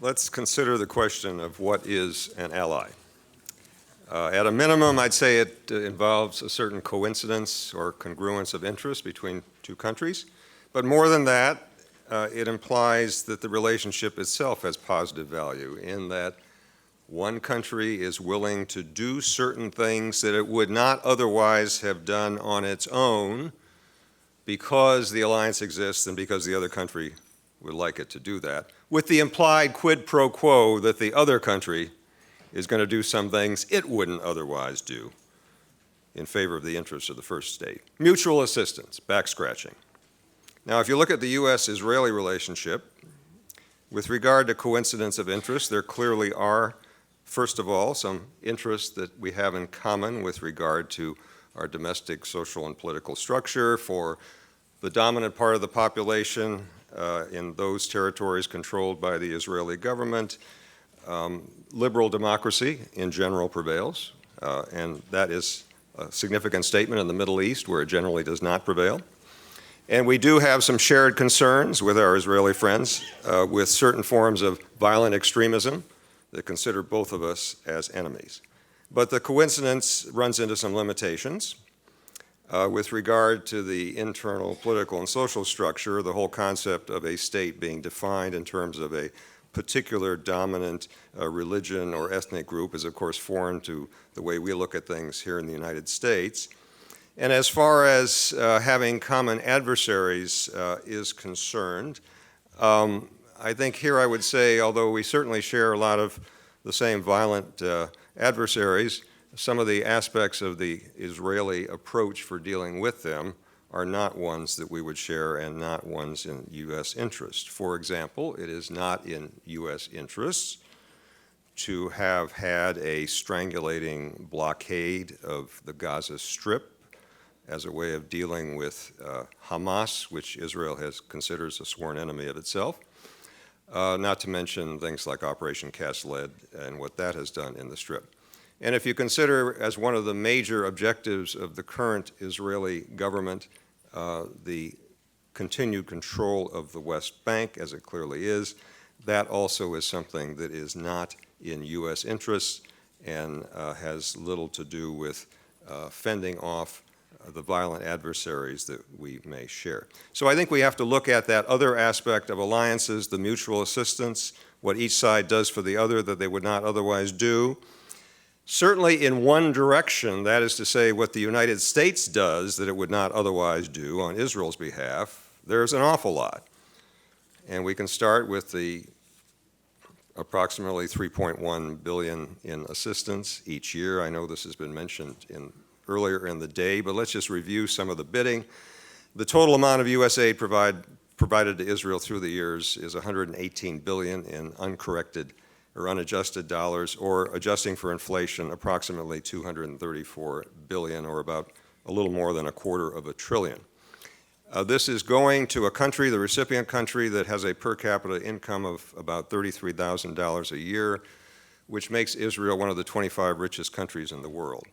let's consider the question of what is an ally. At a minimum, I'd say it involves a certain coincidence or congruence of interest between two countries. But more than that, it implies that the relationship itself has positive value in that one country is willing to do certain things that it would not otherwise have done on its own because the alliance exists and because the other country would like it to do that, with the implied quid pro quo that the other country is going to do some things it wouldn't otherwise do in favor of the interests of the first state. Mutual assistance, back scratching. Now, if you look at the U.S.-Israeli relationship, with regard to coincidence of interest, there clearly are, first of all, some interests that we have in common with regard to our domestic social and political structure for the dominant part of the population in those territories controlled by the Israeli government. Liberal democracy in general prevails, and that is a significant statement in the Middle East where it generally does not prevail. And we do have some shared concerns with our Israeli friends with certain forms of violent extremism that consider both of us as enemies. But the coincidence runs into some limitations. With regard to the internal political and social structure, the whole concept of a state being defined in terms of a particular dominant religion or ethnic group is, of course, foreign to the way we look at things here in the United States. And as far as having common adversaries is concerned, I think here I would say, although we certainly share a lot of the same violent adversaries, some of the aspects of the Israeli approach for dealing with them are not ones that we would share and not ones in U.S. interest. For example, it is not in U.S. interests to have had a strangulating blockade of the Gaza Strip as a way of dealing with Hamas, which Israel considers a sworn enemy of itself, not to mention things like Operation Cast Lead and what that has done in the Strip. And if you consider as one of the major objectives of the current Israeli government the continued control of the West Bank, as it clearly is, that also is something that is not in U.S. interests and has little to do with fending off the violent adversaries that we may share. So I think we have to look at that other aspect of alliances, the mutual assistance, what each side does for the other that they would not otherwise do. Certainly in one direction, that is to say what the United States does that it would not otherwise do on Israel's behalf, there's an awful lot. And we can start with the approximately $3.1 billion in assistance each year. I know this has been mentioned earlier in the day, but let's just review some of the bidding. The total amount of U.S. aid provided to Israel through the years is $118 billion in uncorrected or unadjusted dollars, or adjusting for inflation, approximately $234 billion, or about a little more than $250 billion. This is going to a country, the recipient country, that has a per capita income of about $33,000 a year, which makes Israel one of the 25 richest countries in the world.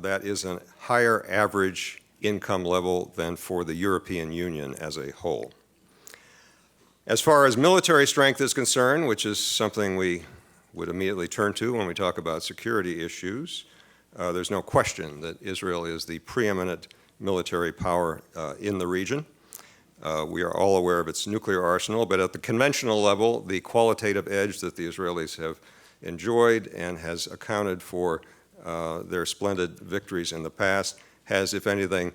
That is a higher average income level than for the European Union as a whole. As far as military strength is concerned, which is something we would immediately turn to when we talk about security issues, there's no question that Israel is the preeminent military power in the region. We are all aware of its nuclear arsenal, but at the conventional level, the qualitative edge that the Israelis have enjoyed and has accounted for their splendid victories in the past has, if anything,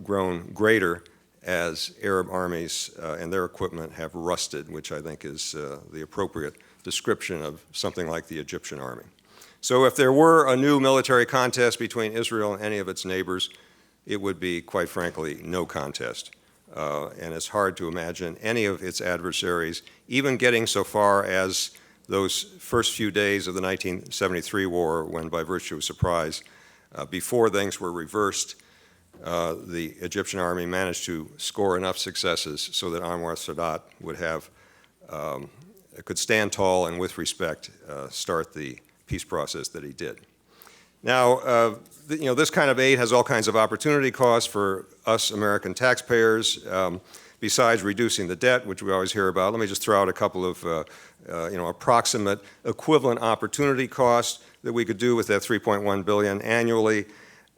grown greater as Arab armies and their equipment have rusted, which I think is the appropriate description of something like the Egyptian army. So if there were a new military contest between Israel and any of its neighbors, it would be, quite frankly, no contest. And it's hard to imagine any of its adversaries even getting so far as those first few days of the 1973 war when, by virtue of surprise, before things were reversed, the Egyptian army managed to score enough successes so that Anwar Sadat would have, could stand tall and with respect start the peace process that he did. Now, this kind of aid has all kinds of opportunity costs for us American taxpayers. besides reducing the debt, which we always hear about. Let me just throw out a couple of approximate equivalent opportunity costs that we could do with that $3.1 billion annually.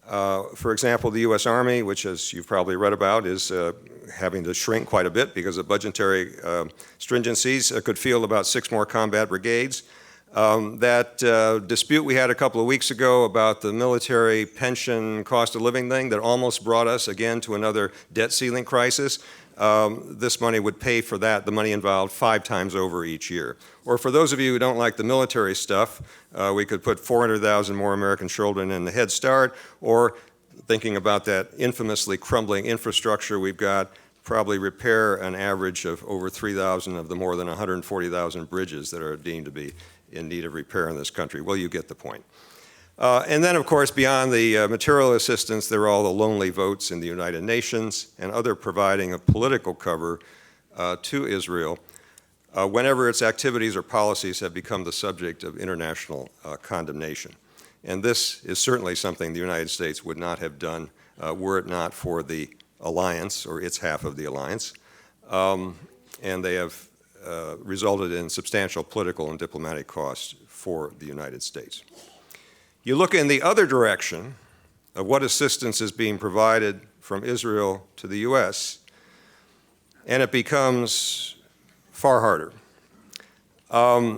For example, the U.S. Army, which, as you've probably read about, is having to shrink quite a bit because of budgetary stringencies, could field about 6 more combat brigades. That dispute we had a couple of weeks ago about the military pension cost of living thing that almost brought us again to another debt ceiling crisis, this money would pay for that, the money involved, 5 times over each year. Or for those of you who don't like the military stuff, we could put 400,000 more American children in the Head Start, or thinking about that infamously crumbling infrastructure we've got, probably repair an average of over 3,000 of the more than 140,000 bridges that are deemed to be in need of repair in this country. Well, you get the point. And then, of course, beyond the material assistance, there are all the lonely votes in the United Nations and other providing a political cover to Israel whenever its activities or policies have become the subject of international condemnation. And this is certainly something the United States would not have done were it not for the alliance, or its half of the alliance. And they have resulted in substantial political and diplomatic costs for the United States. You look in the other direction of what assistance is being provided from Israel to the U.S., and it becomes far harder.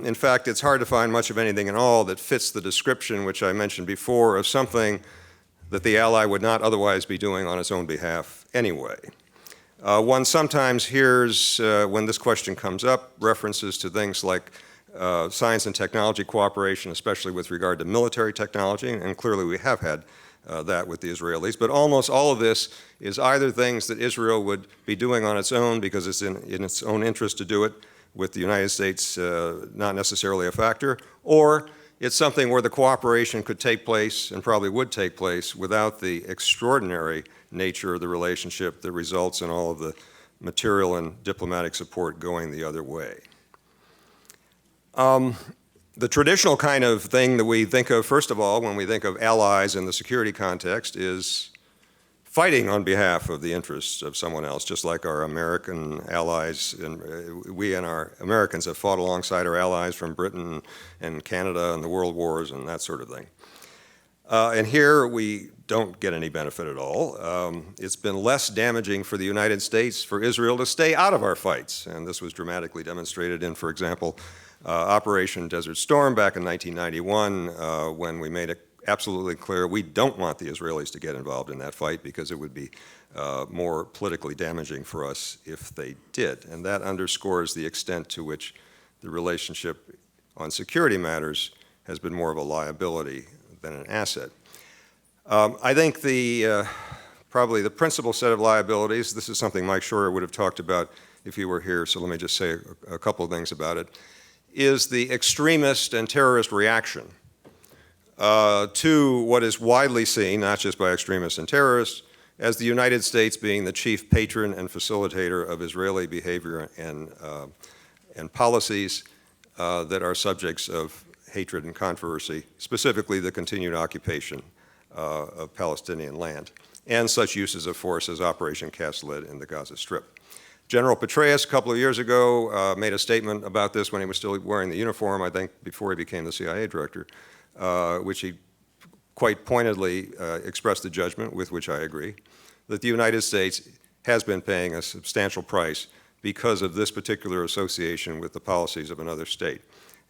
In fact, it's hard to find much of anything at all that fits the description, which I mentioned before, of something that the ally would not otherwise be doing on its own behalf anyway. One sometimes hears, when this question comes up, references to things like science and technology cooperation, especially with regard to military technology, and clearly we have had that with the Israelis. But almost all of this is either things that Israel would be doing on its own because it's in its own interest to do it, with the United States not necessarily a factor, or it's something where the cooperation could take place and probably would take place without the extraordinary nature of the relationship that results in all of the material and diplomatic support going the other way. The traditional kind of thing that we think of, first of all, when we think of allies in the security context, is fighting on behalf of the interests of someone else, just like our American allies, and we and our Americans have fought alongside our allies from Britain and Canada and the world wars and that sort of thing. And here we don't get any benefit at all. It's been less damaging for the United States, for Israel, to stay out of our fights, and this was dramatically demonstrated in, for example, Operation Desert Storm back in 1991, when we made it absolutely clear we don't want the Israelis to get involved in that fight because it would be more politically damaging for us if they did. And that underscores the extent to which the relationship on security matters has been more of a liability than an asset. I think probably the principal set of liabilities, this is something Mike Shorter would have talked about if he were here, so let me just say a couple of things about it, is the extremist and terrorist reaction to what is widely seen, not just by extremists and terrorists, as the United States being the chief patron and facilitator of Israeli behavior and policies that are subjects of hatred and controversy, specifically the continued occupation of Palestinian land, and such uses of force as Operation Cast Lead in the Gaza Strip. General Petraeus, a couple of years ago, made a statement about this when he was still wearing the uniform, I think before he became the CIA director, which he quite pointedly expressed the judgment, with which I agree, that the United States has been paying a substantial price because of this particular association with the policies of another state,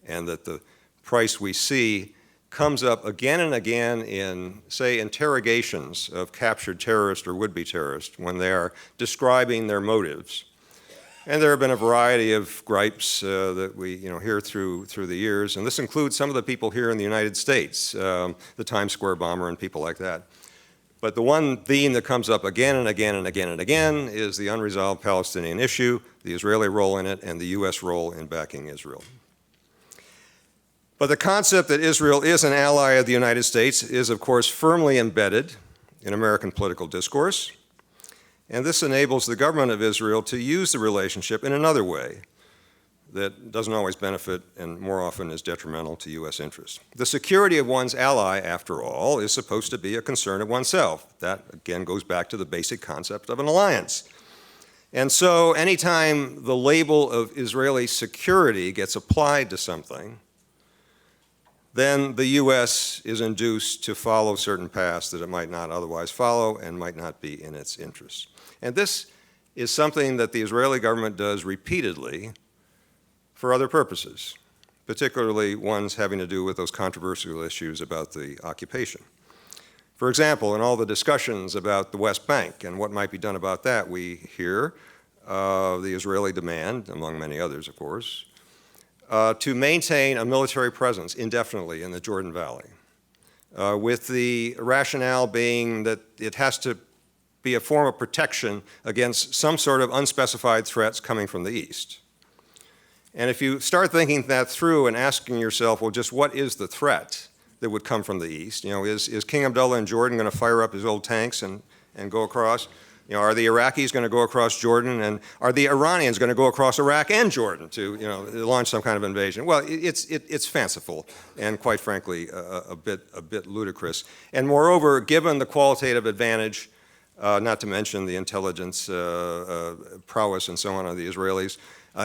and that the price we see comes up again and again in, say, interrogations of captured terrorists or would-be terrorists when they are describing their motives. And there have been a variety of gripes that we hear through the years, and this includes some of the people here in the United States, the Times Square bomber and people like that. But the one theme that comes up again and again and again and again is the unresolved Palestinian issue, the Israeli role in it, and the U.S. role in backing Israel. But the concept that Israel is an ally of the United States is, of course, firmly embedded in American political discourse. And this enables the government of Israel to use the relationship in another way that doesn't always benefit and more often is detrimental to U.S. interests. The security of one's ally, after all, is supposed to be a concern of oneself. That, again, goes back to the basic concept of an alliance. And so anytime the label of Israeli security gets applied to something, then the U.S. is induced to follow certain paths that it might not otherwise follow and might not be in its interest. And this is something that the Israeli government does repeatedly for other purposes, particularly ones having to do with those controversial issues about the occupation. For example, in all the discussions about the West Bank and what might be done about that, we hear the Israeli demand, among many others, of course, to maintain a military presence indefinitely in the Jordan Valley, with the rationale being that it has to be a form of protection against some sort of unspecified threats coming from the east. And if you start thinking that through and asking yourself, well, just what is the threat that would come from the east? You know, is King Abdullah in Jordan going to fire up his old tanks and go across? You know, are the Iraqis going to go across Jordan? And are the Iranians going to go across Iraq and Jordan to, you know, launch some kind of invasion? Well, it's fanciful and, quite frankly, a bit ludicrous. And moreover, given the qualitative advantage, not to mention the intelligence prowess and so on of the Israelis,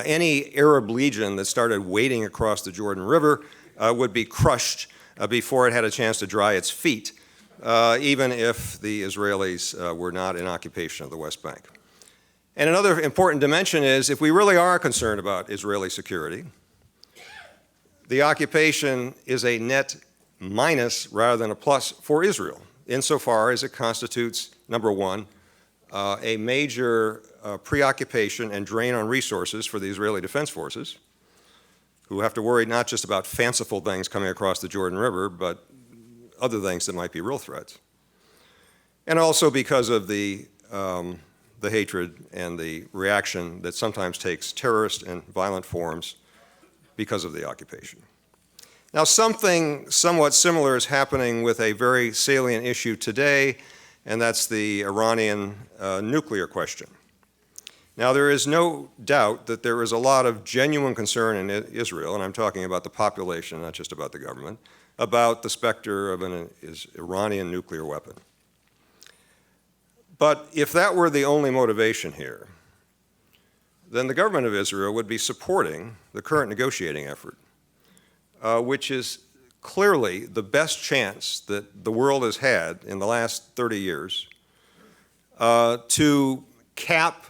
any Arab legion that started wading across the Jordan River would be crushed before it had a chance to dry its feet, even if the Israelis were not in occupation of the West Bank. And another important dimension is, if we really are concerned about Israeli security, the occupation is a net minus rather than a plus for Israel, insofar as it constitutes, number one, a major preoccupation and drain on resources for the Israeli Defense Forces, who have to worry not just about fanciful things coming across the Jordan River, but other things that might be real threats. And also because of the hatred and the reaction that sometimes takes terrorist and violent forms because of the occupation. Now, something somewhat similar is happening with a very salient issue today, and that's the Iranian nuclear question. Now, there is no doubt that there is a lot of genuine concern in Israel, and I'm talking about the population, not just about the government, about the specter of an Iranian nuclear weapon. But if that were the only motivation here, then the government of Israel would be supporting the current negotiating effort, which is clearly the best chance that the world has had in the last 30 years to cap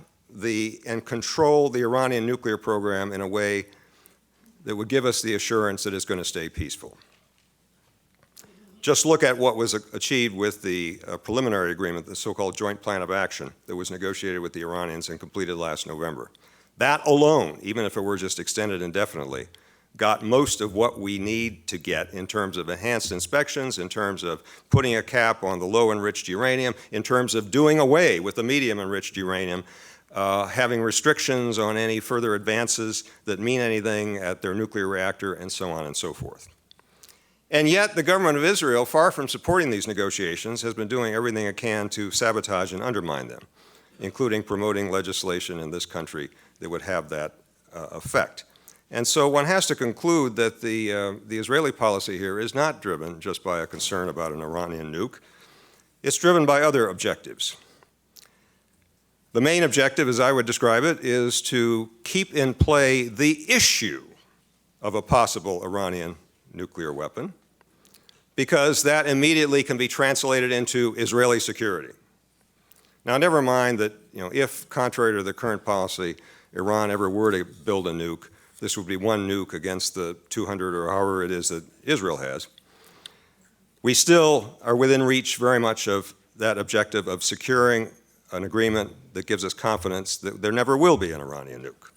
and control the Iranian nuclear program in a way that would give us the assurance that it's going to stay peaceful. Just look at what was achieved with the preliminary agreement, the so-called Joint Plan of Action that was negotiated with the Iranians and completed last November. That alone, even if it were just extended indefinitely, got most of what we need to get in terms of enhanced inspections, in terms of putting a cap on the low-enriched uranium, in terms of doing away with the medium-enriched uranium, having restrictions on any further advances that mean anything at their nuclear reactor, and so on and so forth. And yet, the government of Israel, far from supporting these negotiations, has been doing everything it can to sabotage and undermine them, including promoting legislation in this country that would have that effect. And so one has to conclude that the Israeli policy here is not driven just by a concern about an Iranian nuke. It's driven by other objectives. The main objective, as I would describe it, is to keep in play the issue of a possible Iranian nuclear weapon, because that immediately can be translated into Israeli security. Now, never mind that, if, contrary to the current policy, Iran ever were to build a nuke, this would be one nuke against the 200 or however it is that Israel has. We still are within reach very much of that objective of securing an agreement that gives us confidence that there never will be an Iranian nuke.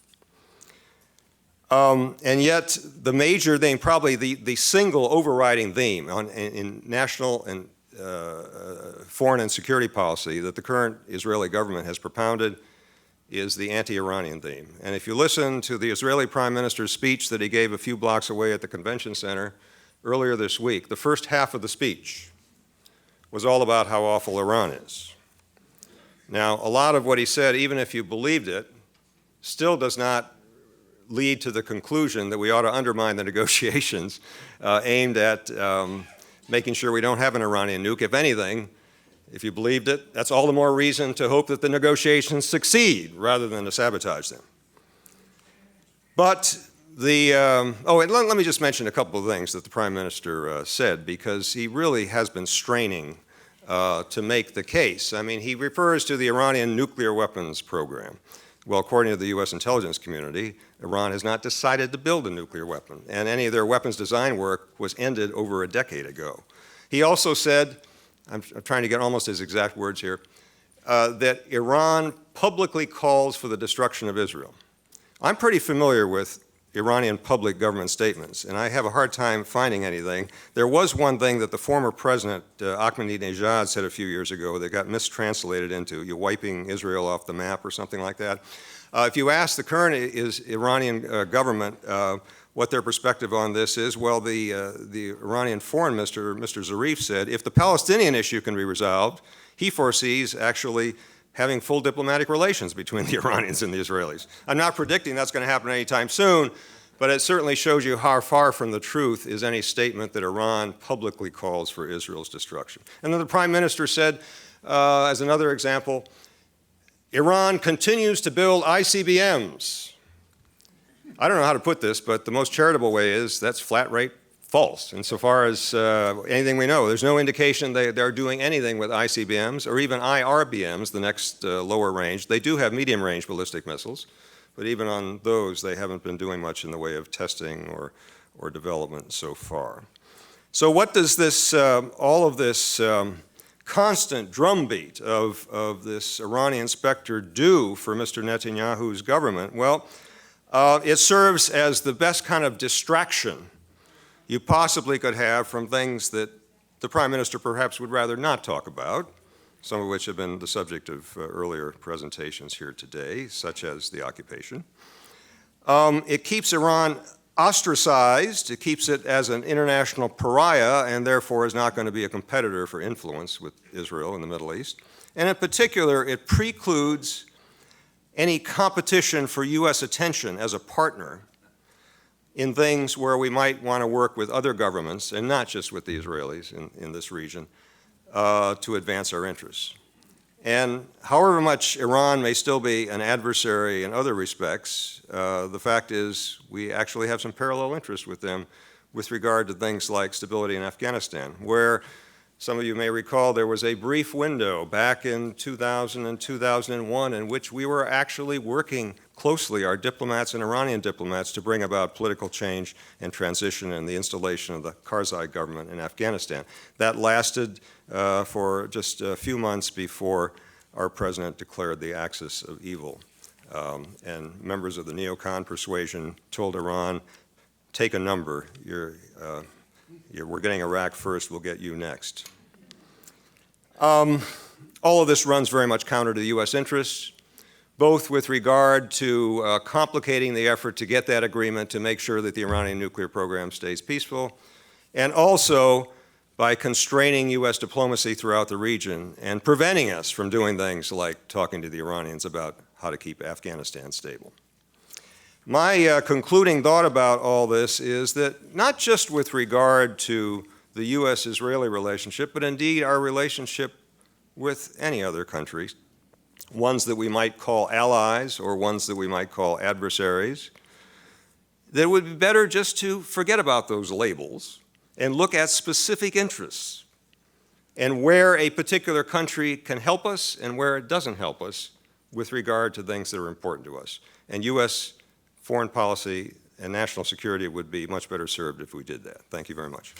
And yet, the major thing, probably the single overriding theme in national and foreign and security policy that the current Israeli government has propounded is the anti-Iranian theme. And if you listen to the Israeli Prime Minister's speech that he gave a few blocks away at the convention center earlier this week, the first half of the speech was all about how awful Iran is. Now, a lot of what he said, even if you believed it, still does not lead to the conclusion that we ought to undermine the negotiations aimed at making sure we don't have an Iranian nuke. If anything, If you believed it, that's all the more reason to hope that the negotiations succeed rather than to sabotage them. But and let me just mention a couple of things that the Prime Minister said, because he really has been straining to make the case. I mean, he refers to the Iranian nuclear weapons program. Well, according to the U.S. intelligence community, Iran has not decided to build a nuclear weapon, and any of their weapons design work was ended over a decade ago. He also said, I'm trying to get almost his exact words here, that Iran publicly calls for the destruction of Israel. I'm pretty familiar with Iranian public government statements, and I have a hard time finding anything. There was one thing that the former president, Ahmadinejad, said a few years ago that got mistranslated into you're wiping Israel off the map or something like that. If you ask the current Iranian government what their perspective on this is, well, the Iranian foreign minister, Mr. Zarif, said if the Palestinian issue can be resolved, he foresees actually having full diplomatic relations between the Iranians and the Israelis. I'm not predicting that's going to happen anytime soon, but it certainly shows you how far from the truth is any statement that Iran publicly calls for Israel's destruction. And then the Prime Minister said, as another example, Iran continues to build ICBMs. I don't know how to put this, but the most charitable way is that's flat rate false. Insofar as anything we know, there's no indication they're doing anything with ICBMs or even IRBMs, the next lower range. They do have medium-range ballistic missiles, but even on those, they haven't been doing much in the way of testing or development so far. So what does this, all of this constant drumbeat of this Iranian specter do for Mr. Netanyahu's government? Well, it serves as the best kind of distraction you possibly could have from things that the Prime Minister perhaps would rather not talk about, some of which have been the subject of earlier presentations here today, such as the occupation. It keeps Iran ostracized. It keeps it as an international pariah and therefore is not going to be a competitor for influence with Israel in the Middle East. And in particular, it precludes any competition for U.S. attention as a partner in things where we might want to work with other governments, and not just with the Israelis in this region, to advance our interests. And however much Iran may still be an adversary in other respects, the fact is we actually have some parallel interests with them with regard to things like stability in Afghanistan, where some of you may recall there was a brief window back in 2000 and 2001 in which we were actually working closely, our diplomats and Iranian diplomats, to bring about political change and transition and the installation of the Karzai government in Afghanistan. That lasted for just a few months before our president declared the axis of evil. And members of the neocon persuasion told Iran, take a number, we're getting Iraq first, we'll get you next. All of this runs very much counter to the U.S. interests, both with regard to complicating the effort to get that agreement to make sure that the Iranian nuclear program stays peaceful, and also by constraining U.S. diplomacy throughout the region and preventing us from doing things like talking to the Iranians about how to keep Afghanistan stable. My concluding thought about all this is that not just with regard to the U.S.-Israeli relationship, but indeed our relationship with any other countries, ones that we might call allies or ones that we might call adversaries, that it would be better just to forget about those labels and look at specific interests and where a particular country can help us and where it doesn't help us with regard to things that are important to us. And U.S. foreign policy and national security would be much better served if we did that. Thank you very much.